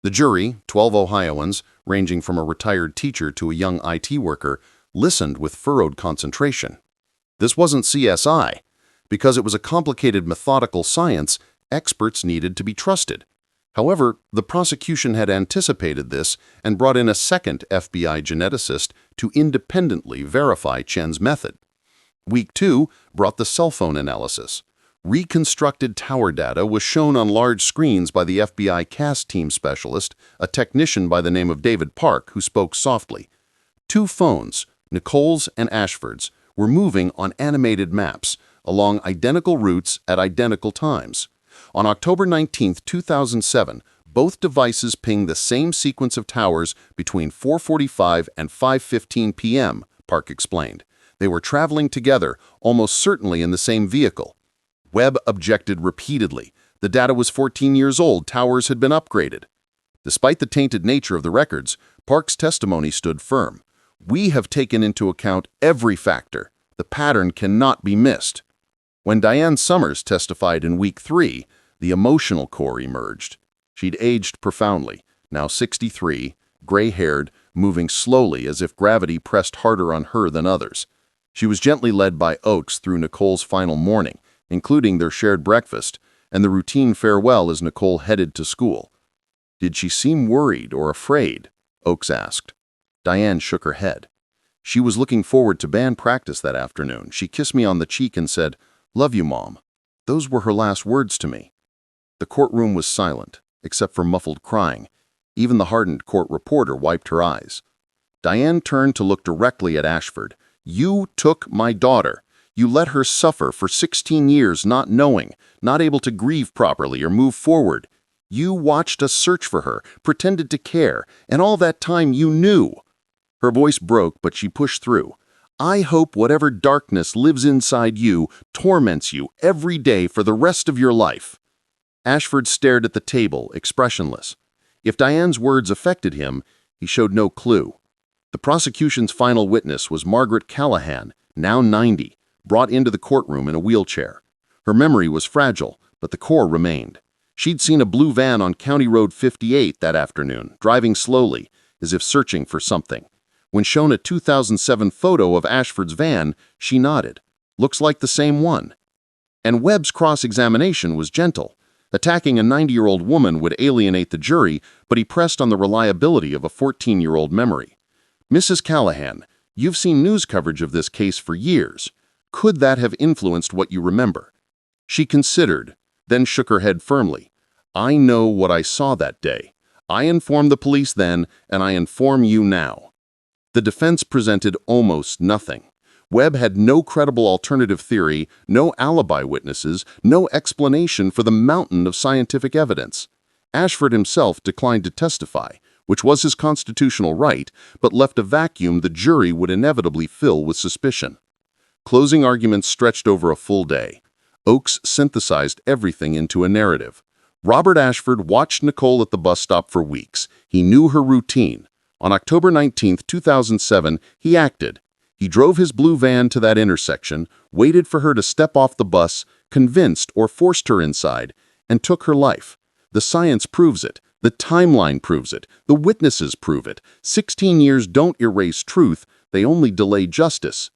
The jury, 12 Ohioans, ranging from a retired teacher to a young IT worker, listened with furrowed concentration. This wasn't CSI. Because it was a complicated methodical science, experts needed to be trusted. However, the prosecution had anticipated this and brought in a second FBI geneticist to independently verify Chen's method. Week 2 brought the cell phone analysis. Reconstructed tower data was shown on large screens by the FBI CAS team specialist, a technician by the name of David Park, who spoke softly. 2 phones, Nicole's and Ashford's, were moving on animated maps along identical routes at identical times. On October 19, 2007, both devices pinged the same sequence of towers between 4:45 and 5:15 p.m., Park explained. They were traveling together, almost certainly in the same vehicle. Webb objected repeatedly. The data was 14 years old. Towers had been upgraded. Despite the tainted nature of the records, Park's testimony stood firm. We have taken into account every factor. The pattern cannot be missed. When Diane Summers testified in Week 3, the emotional core emerged. She'd aged profoundly, now 63, gray-haired, moving slowly as if gravity pressed harder on her than others. She was gently led by Oakes through Nicole's final morning, including their shared breakfast and the routine farewell as Nicole headed to school. "Did she seem worried or afraid?" Oakes asked. Diane shook her head. "She was looking forward to band practice that afternoon. She kissed me on the cheek and said, 'Love you, Mom.' Those were her last words to me." The courtroom was silent, except for muffled crying. Even the hardened court reporter wiped her eyes. Diane turned to look directly at Ashford. "You took my daughter. You let her suffer for 16 years not knowing, not able to grieve properly or move forward. You watched us search for her, pretended to care, and all that time you knew." Her voice broke, but she pushed through. "I hope whatever darkness lives inside you torments you every day for the rest of your life." Ashford stared at the table, expressionless. If Diane's words affected him, he showed no clue. The prosecution's final witness was Margaret Callahan, now 90, brought into the courtroom in a wheelchair. Her memory was fragile, but the core remained. She'd seen a blue van on County Road 58 that afternoon, driving slowly, as if searching for something. When shown a 2007 photo of Ashford's van, she nodded. "Looks like the same one." And Webb's cross-examination was gentle. Attacking a 90-year-old woman would alienate the jury, but he pressed on the reliability of a 14-year-old memory. "Mrs. Callahan, you've seen news coverage of this case for years. Could that have influenced what you remember?" She considered, then shook her head firmly. "I know what I saw that day. I informed the police then, and I inform you now." The defense presented almost nothing. Webb had no credible alternative theory, no alibi witnesses, no explanation for the mountain of scientific evidence. Ashford himself declined to testify, which was his constitutional right, but left a vacuum the jury would inevitably fill with suspicion. Closing arguments stretched over a full day. Oakes synthesized everything into a narrative. Robert Ashford watched Nicole at the bus stop for weeks. He knew her routine. On October 19, 2007, he acted. He drove his blue van to that intersection, waited for her to step off the bus, convinced or forced her inside, and took her life. The science proves it. The timeline proves it. The witnesses prove it. 16 years don't erase truth. They only delay justice.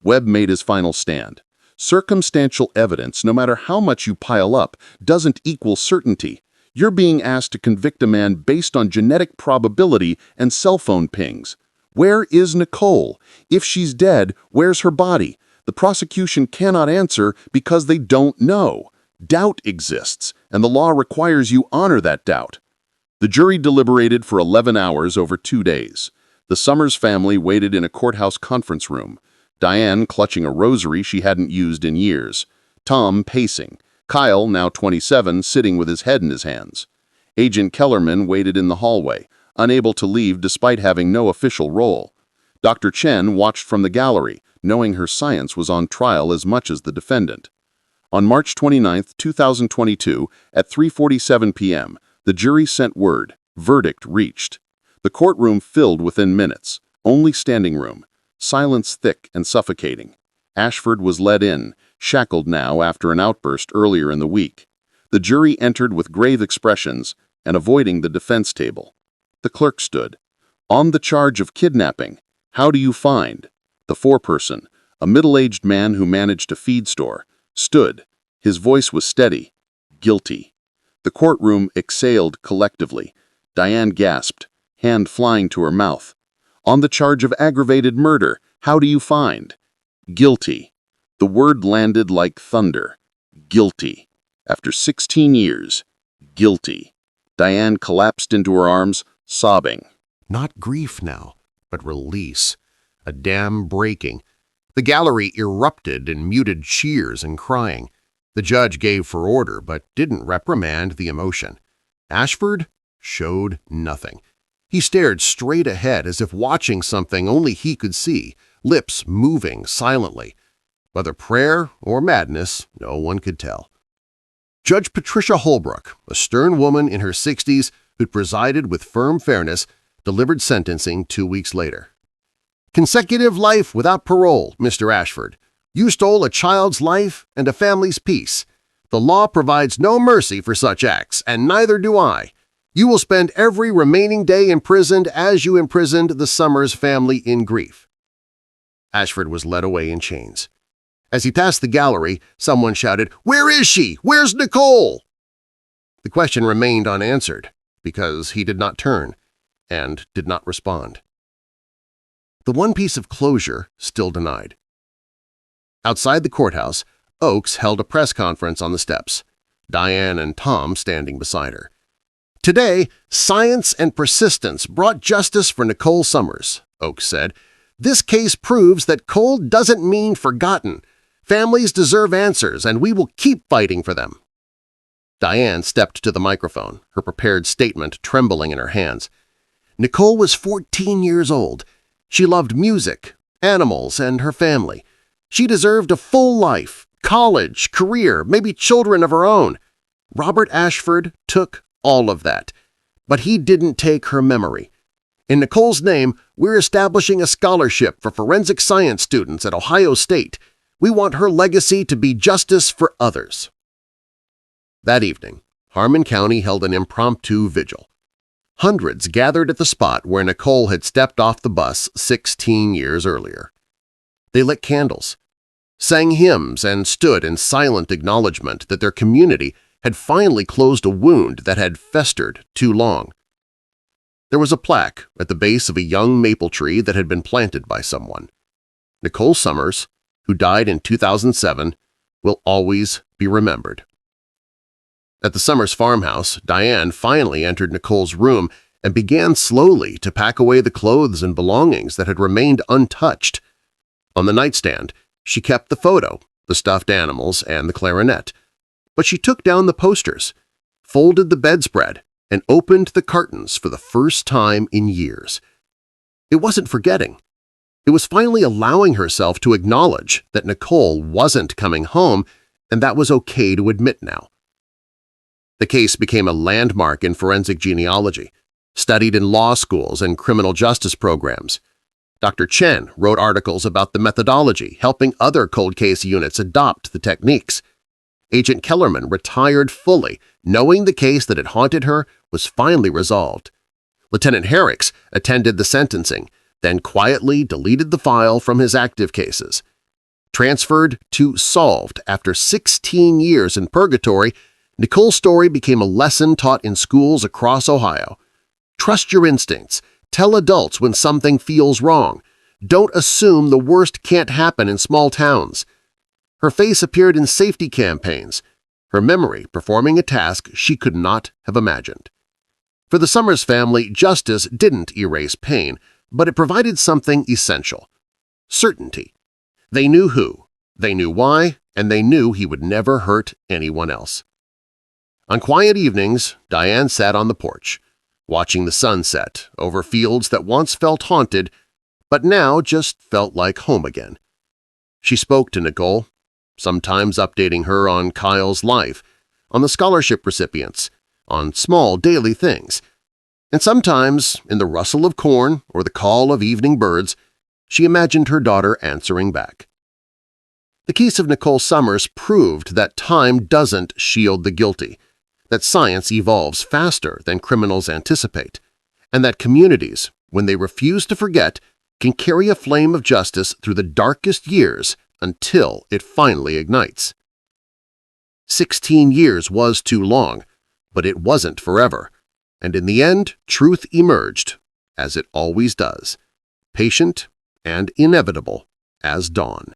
Webb made his final stand. Circumstantial evidence, no matter how much you pile up, doesn't equal certainty. You're being asked to convict a man based on genetic probability and cell phone pings. Where is Nicole? If she's dead, where's her body? The prosecution cannot answer because they don't know. Doubt exists, and the law requires you honor that doubt. The jury deliberated for 11 hours over 2 days. The Summers family waited in a courthouse conference room. Diane clutching a rosary she hadn't used in years. Tom pacing. Kyle, now 27, sitting with his head in his hands. Agent Kellerman waited in the hallway, unable to leave despite having no official role. Dr. Chen watched from the gallery, knowing her science was on trial as much as the defendant. On March 29, 2022, at 3:47 p.m., the jury sent word. Verdict reached. The courtroom filled within minutes. Only standing room. Silence thick and suffocating. Ashford was led in, shackled now after an outburst earlier in the week. The jury entered with grave expressions and avoiding the defense table. The clerk stood. "On the charge of kidnapping, how do you find?" The foreperson, a middle-aged man who managed a feed store, stood. His voice was steady. "Guilty." The courtroom exhaled collectively. Diane gasped, hand flying to her mouth. "On the charge of aggravated murder, how do you find?" "Guilty." The word landed like thunder. Guilty. After 16 years. Guilty. Diane collapsed into her arms, sobbing. Not grief now, but release. A dam breaking. The gallery erupted in muted cheers and crying. The judge gave for order, but didn't reprimand the emotion. Ashford showed nothing. He stared straight ahead as if watching something only he could see, lips moving silently. Whether prayer or madness, no one could tell. Judge Patricia Holbrook, a stern woman in her 60s who'd presided with firm fairness, delivered sentencing 2 weeks later. Consecutive life without parole, Mr. Ashford. You stole a child's life and a family's peace. The law provides no mercy for such acts, and neither do I. You will spend every remaining day imprisoned as you imprisoned the Summers family in grief. Ashford was led away in chains. As he passed the gallery, someone shouted, "Where is she? Where's Nicole?" The question remained unanswered because he did not turn and did not respond. The one piece of closure still denied. Outside the courthouse, Oakes held a press conference on the steps, Diane and Tom standing beside her. "Today, science and persistence brought justice for Nicole Summers," Oakes said. "This case proves that cold doesn't mean forgotten. Families deserve answers, and we will keep fighting for them." Diane stepped to the microphone, her prepared statement trembling in her hands. Nicole was 14 years old. She loved music, animals, and her family. She deserved a full life, college, career, maybe children of her own. Robert Ashford took all of that, but he didn't take her memory. In Nicole's name, we're establishing a scholarship for forensic science students at Ohio State. We want her legacy to be justice for others. That evening, Harmon County held an impromptu vigil. Hundreds gathered at the spot where Nicole had stepped off the bus 16 years earlier. They lit candles, sang hymns, and stood in silent acknowledgement that their community had finally closed a wound that had festered too long. There was a plaque at the base of a young maple tree that had been planted by someone. Nicole Summers, who died in 2007, will always be remembered. At the Summers farmhouse, Diane finally entered Nicole's room and began slowly to pack away the clothes and belongings that had remained untouched. On the nightstand, she kept the photo, the stuffed animals, and the clarinet. But she took down the posters, folded the bedspread, and opened the curtains for the first time in years. It wasn't forgetting. It was finally allowing herself to acknowledge that Nicole wasn't coming home, and that was okay to admit now. The case became a landmark in forensic genealogy, studied in law schools and criminal justice programs. Dr. Chen wrote articles about the methodology, helping other cold case units adopt the techniques. Agent Kellerman retired fully, knowing the case that had haunted her was finally resolved. Lieutenant Herricks attended the sentencing, then quietly deleted the file from his active cases. Transferred to solved after 16 years in purgatory, Nicole's story became a lesson taught in schools across Ohio. Trust your instincts. Tell adults when something feels wrong. Don't assume the worst can't happen in small towns. Her face appeared in safety campaigns, her memory performing a task she could not have imagined. For the Summers family, justice didn't erase pain, but it provided something essential: certainty. They knew who, they knew why, and they knew he would never hurt anyone else. On quiet evenings, Diane sat on the porch, watching the sunset over fields that once felt haunted, but now just felt like home again. She spoke to Nicole, sometimes updating her on Kyle's life, on the scholarship recipients, on small daily things. And sometimes, in the rustle of corn or the call of evening birds, she imagined her daughter answering back. The case of Nicole Summers proved that time doesn't shield the guilty, that science evolves faster than criminals anticipate, and that communities, when they refuse to forget, can carry a flame of justice through the darkest years until it finally ignites. 16 years was too long, but it wasn't forever, and in the end, truth emerged, as it always does, patient and inevitable as dawn.